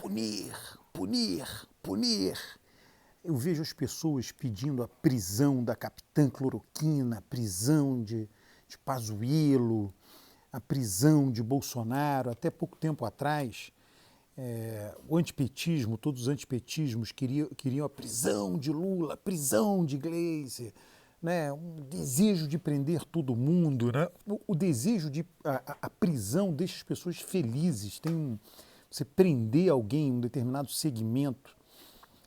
punir, punir, punir. Eu vejo as pessoas pedindo a prisão da capitã Cloroquina, a prisão de Pazuello, a prisão de Bolsonaro. Até pouco tempo atrás, o antipetismo, todos os antipetismos queriam a prisão de Lula, a prisão de Gleisi, né? Um desejo de prender todo mundo, né? O desejo de a prisão deixa as pessoas felizes. Você prender alguém em um determinado segmento,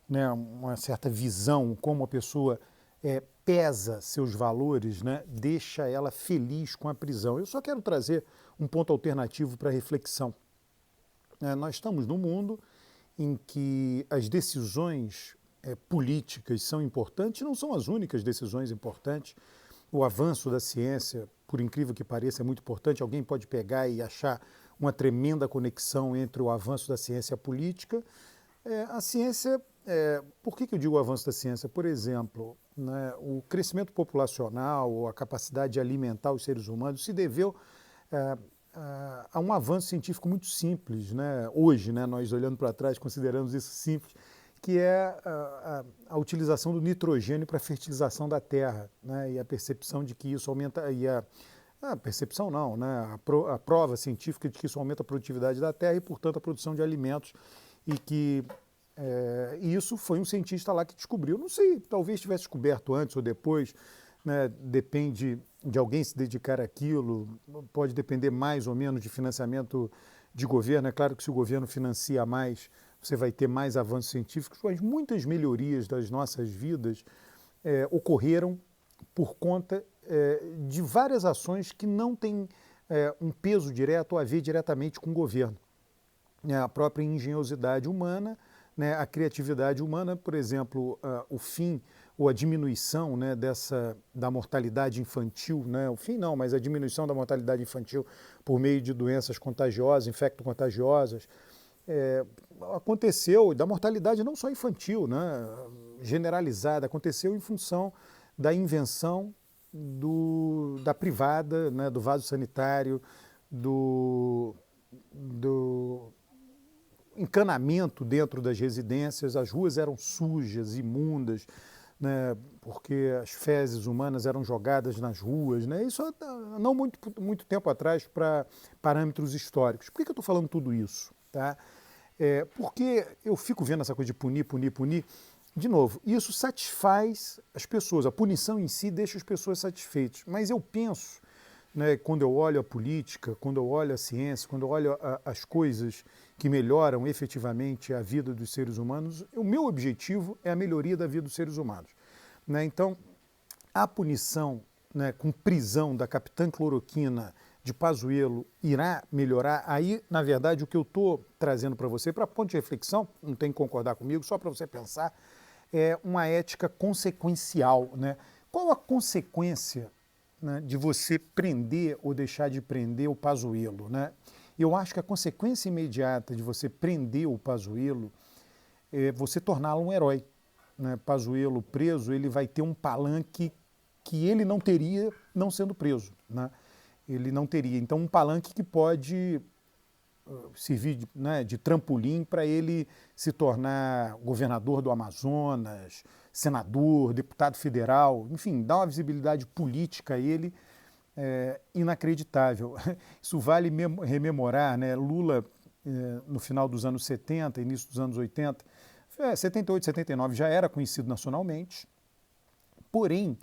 né? Uma certa visão, como a pessoa pesa seus valores, né? Deixa ela feliz com a prisão. Eu só quero trazer um ponto alternativo para reflexão. Nós estamos num mundo em que as decisões políticas são importantes, não são as únicas decisões importantes. O avanço da ciência, por incrível que pareça, é muito importante. Alguém pode pegar e achar uma tremenda conexão entre o avanço da ciência e a política. A ciência, por que eu digo o avanço da ciência? Por exemplo, né, o crescimento populacional ou a capacidade de alimentar os seres humanos se deveu a um avanço científico muito simples, né? Hoje, né, nós olhando para trás consideramos isso simples, que é a utilização do nitrogênio para a fertilização da terra, né? E a percepção de que isso aumenta, a percepção não, né? A prova científica de que isso aumenta a produtividade da terra e, portanto, a produção de alimentos, e que isso foi um cientista lá que descobriu. Não sei, talvez tivesse descoberto antes ou depois, né? Depende de alguém se dedicar àquilo, pode depender mais ou menos de financiamento de governo. É claro que se o governo financia mais, você vai ter mais avanços científicos, mas muitas melhorias das nossas vidas ocorreram por conta de várias ações que não têm um peso direto ou a ver diretamente com o governo. A própria engenhosidade humana, né, a criatividade humana, por exemplo, o fim ou a diminuição, né, da mortalidade infantil, né, o fim não, mas a diminuição da mortalidade infantil por meio de doenças contagiosas, infecto-contagiosas, aconteceu, da mortalidade não só infantil, né, generalizada, aconteceu em função da invenção da privada, né, do vaso sanitário, do encanamento dentro das residências. As ruas eram sujas, imundas, né, porque as fezes humanas eram jogadas nas ruas, né, isso não muito tempo atrás, para parâmetros históricos. Por que eu estou falando tudo isso? Tá? Porque eu fico vendo essa coisa de punir, punir, punir. De novo, isso satisfaz as pessoas, a punição em si deixa as pessoas satisfeitas, mas eu penso, né, quando eu olho a política, quando eu olho a ciência, quando eu olho as coisas que melhoram efetivamente a vida dos seres humanos, o meu objetivo é a melhoria da vida dos seres humanos. Né? Então, a punição, né, com prisão da capitã Cloroquina de Pazuello irá melhorar. Aí, na verdade, o que eu estou trazendo para você, para ponto de reflexão, não tem que concordar comigo, só para você pensar, é uma ética consequencial. Né? Qual a consequência, né, de você prender ou deixar de prender o Pazuello? Né? Eu acho que a consequência imediata de você prender o Pazuello é você torná-lo um herói. Né? Pazuello preso, ele vai ter um palanque que ele não teria não sendo preso. Né? Ele não teria. Então, um palanque que pode servir de trampolim para ele se tornar governador do Amazonas, senador, deputado federal, enfim, dá uma visibilidade política a ele inacreditável. Isso vale rememorar, né? Lula, no final dos anos 70, início dos anos 80, 78, 79, já era conhecido nacionalmente, porém,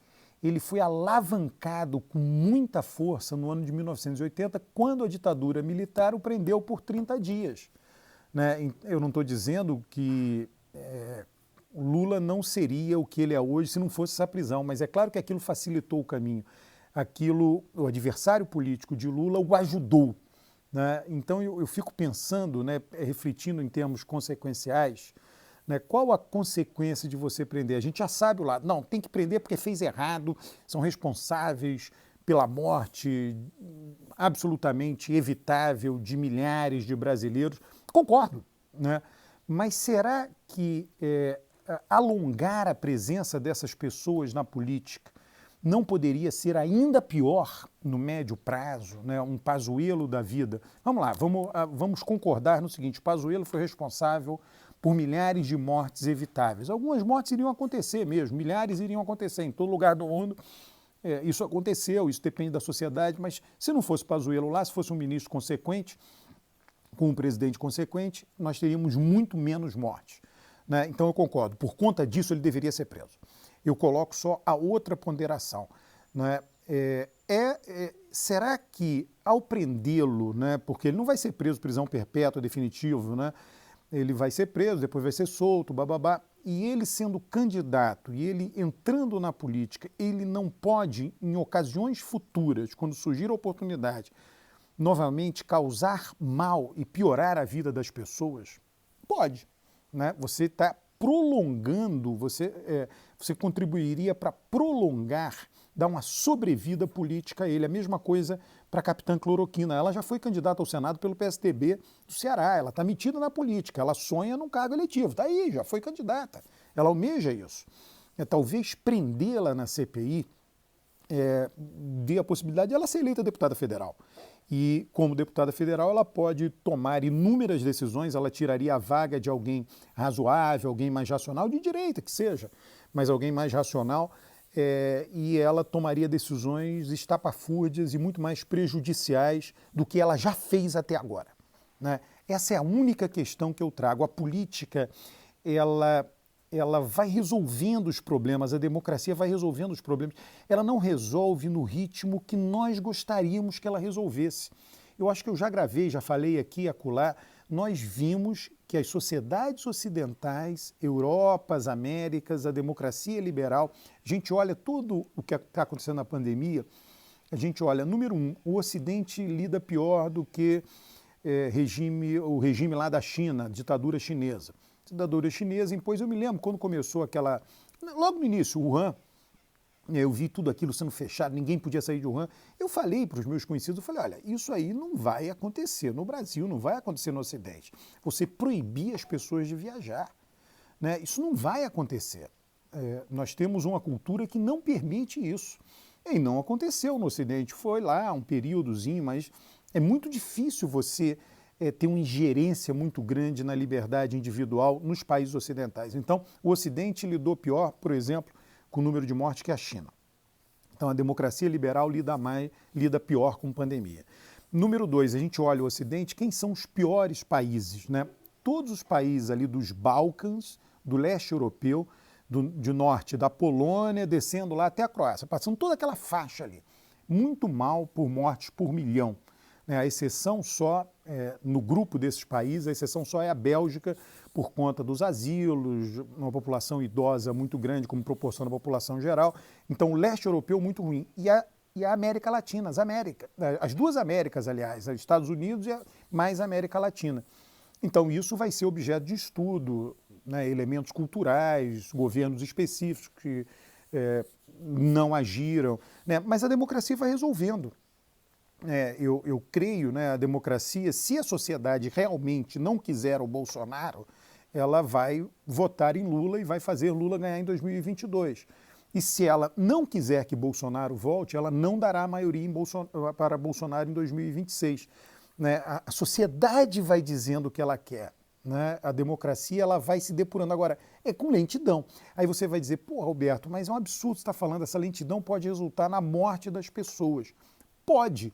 ele foi alavancado com muita força no ano de 1980, quando a ditadura militar o prendeu por 30 dias. Né? Eu não estou dizendo que o Lula não seria o que ele é hoje se não fosse essa prisão, mas é claro que aquilo facilitou o caminho. O adversário político de Lula o ajudou. Né? Então eu fico pensando, né, refletindo em termos consequenciais, né, qual a consequência de você prender? A gente já sabe o lado. Não, tem que prender porque fez errado, são responsáveis pela morte absolutamente evitável de milhares de brasileiros. Concordo, né? Mas será que alongar a presença dessas pessoas na política não poderia ser ainda pior no médio prazo, né, um Pazuello da vida. Vamos lá, vamos concordar no seguinte: Pazuello foi responsável por milhares de mortes evitáveis. Algumas mortes iriam acontecer mesmo, milhares iriam acontecer em todo lugar do mundo. Isso aconteceu, isso depende da sociedade, mas se não fosse Pazuello lá, se fosse um ministro consequente, com um presidente consequente, nós teríamos muito menos mortes, né? Então eu concordo, por conta disso ele deveria ser preso. Eu coloco só a outra ponderação, né? Será que ao prendê-lo, né, porque ele não vai ser preso prisão perpétua definitivo, né? Ele vai ser preso, depois vai ser solto, bababá, e ele sendo candidato e ele entrando na política, ele não pode, em ocasiões futuras, quando surgir a oportunidade, novamente causar mal e piorar a vida das pessoas? Pode, né? Você está prolongando, você contribuiria para prolongar, dar uma sobrevida política a ele. A mesma coisa para a capitã Cloroquina. Ela já foi candidata ao Senado pelo PSDB do Ceará, ela está metida na política, ela sonha num cargo eletivo, está aí, já foi candidata, ela almeja isso. Talvez prendê-la na CPI dê a possibilidade de ela ser eleita deputada federal. E, como deputada federal, ela pode tomar inúmeras decisões, ela tiraria a vaga de alguém razoável, alguém mais racional, de direita que seja, mas alguém mais racional, e ela tomaria decisões estapafúrdias e muito mais prejudiciais do que ela já fez até agora, né? Essa é a única questão que eu trago. A política, ela vai resolvendo os problemas, a democracia vai resolvendo os problemas. Ela não resolve no ritmo que nós gostaríamos que ela resolvesse. Eu acho que eu já gravei, já falei aqui, acolá, nós vimos que as sociedades ocidentais, Europa, as Américas, a democracia liberal, a gente olha tudo o que está acontecendo na pandemia, a gente olha, número um, o Ocidente lida pior do que o regime lá da China, ditadura chinesa. Ditadura chinesa impôs, eu me lembro quando começou aquela, logo no início, Wuhan, eu vi tudo aquilo sendo fechado, ninguém podia sair de Wuhan. Eu falei para os meus conhecidos, eu falei, olha, isso aí não vai acontecer no Brasil, não vai acontecer no Ocidente. Você proibir as pessoas de viajar, né? Isso não vai acontecer. Nós temos uma cultura que não permite isso. E não aconteceu no Ocidente, foi lá um períodozinho, mas é muito difícil você ter uma ingerência muito grande na liberdade individual nos países ocidentais. Então, o Ocidente lidou pior, por exemplo, com o número de mortes que a China. Então, a democracia liberal lida pior com pandemia. Número 2, a gente olha o Ocidente, quem são os piores países, né? Todos os países ali dos Balcãs, do leste europeu, de norte da Polônia, descendo lá até a Croácia, passando toda aquela faixa ali. Muito mal por mortes por milhão. A exceção só, no grupo desses países, a exceção só é a Bélgica, por conta dos asilos, uma população idosa muito grande, como proporção da população geral. Então, o leste europeu muito ruim. E a América Latina, as duas Américas, aliás, os Estados Unidos e mais a América Latina. Então, isso vai ser objeto de estudo, né, elementos culturais, governos específicos que não agiram, né, mas a democracia vai resolvendo. Eu creio, né, a democracia, se a sociedade realmente não quiser o Bolsonaro, ela vai votar em Lula e vai fazer Lula ganhar em 2022. E se ela não quiser que Bolsonaro volte, ela não dará a maioria para Bolsonaro em 2026. Né? A sociedade vai dizendo o que ela quer. Né? A democracia ela vai se depurando. Agora, é com lentidão. Aí você vai dizer, pô, Roberto, mas é um absurdo você estar falando, essa lentidão pode resultar na morte das pessoas. Pode.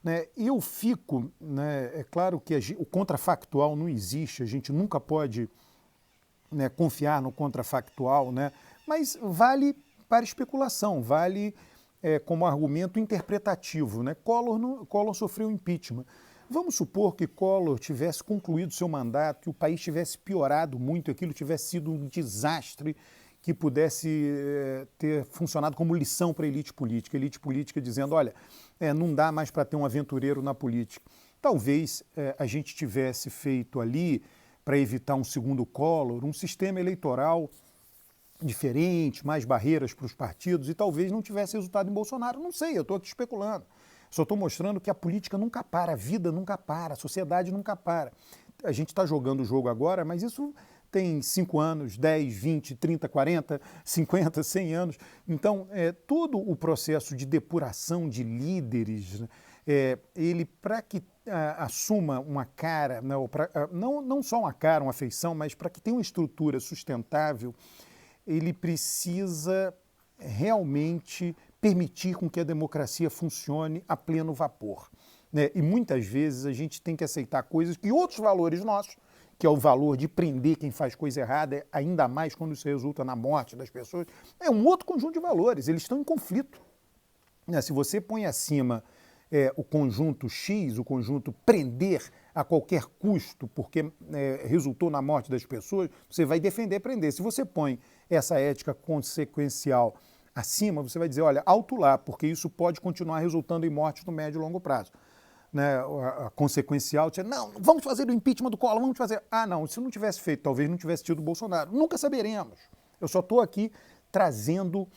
Né? Eu fico, né, é claro que o contrafactual não existe, a gente nunca pode, né, confiar no contrafactual, né, mas vale para especulação, vale como argumento interpretativo. Né? Collor sofreu impeachment. Vamos supor que Collor tivesse concluído seu mandato, que o país tivesse piorado muito, aquilo tivesse sido um desastre que pudesse ter funcionado como lição para a elite política dizendo, olha, não dá mais para ter um aventureiro na política. Talvez a gente tivesse feito ali, para evitar um segundo Collor, um sistema eleitoral diferente, mais barreiras para os partidos, e talvez não tivesse resultado em Bolsonaro. Não sei, eu estou aqui especulando. Só estou mostrando que a política nunca para, a vida nunca para, a sociedade nunca para. A gente está jogando o jogo agora, mas isso tem 5 anos, 10, 20, 30, 40, 50, 100 anos. Então, todo o processo de depuração de líderes, ele, para que assuma uma cara, não só uma cara, uma feição, mas para que tenha uma estrutura sustentável, ele precisa realmente permitir com que a democracia funcione a pleno vapor, né? E muitas vezes a gente tem que aceitar coisas que outros valores nossos, que é o valor de prender quem faz coisa errada, ainda mais quando isso resulta na morte das pessoas, é um outro conjunto de valores, eles estão em conflito, né? Se você põe acima o conjunto X, o conjunto prender a qualquer custo, porque resultou na morte das pessoas, você vai defender prender. Se você põe essa ética consequencial acima, você vai dizer, olha, alto lá, porque isso pode continuar resultando em morte no médio e longo prazo. Né, a consequencial, não, vamos fazer o impeachment do Collor, vamos fazer. Ah, não, se não tivesse feito, talvez não tivesse tido o Bolsonaro. Nunca saberemos. Eu só estou aqui trazendo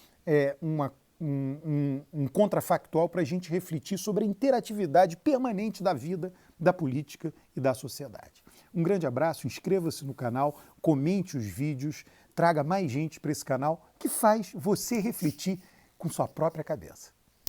um contrafactual para a gente refletir sobre a interatividade permanente da vida, da política e da sociedade. Um grande abraço, inscreva-se no canal, comente os vídeos, traga mais gente para esse canal que faz você refletir com sua própria cabeça.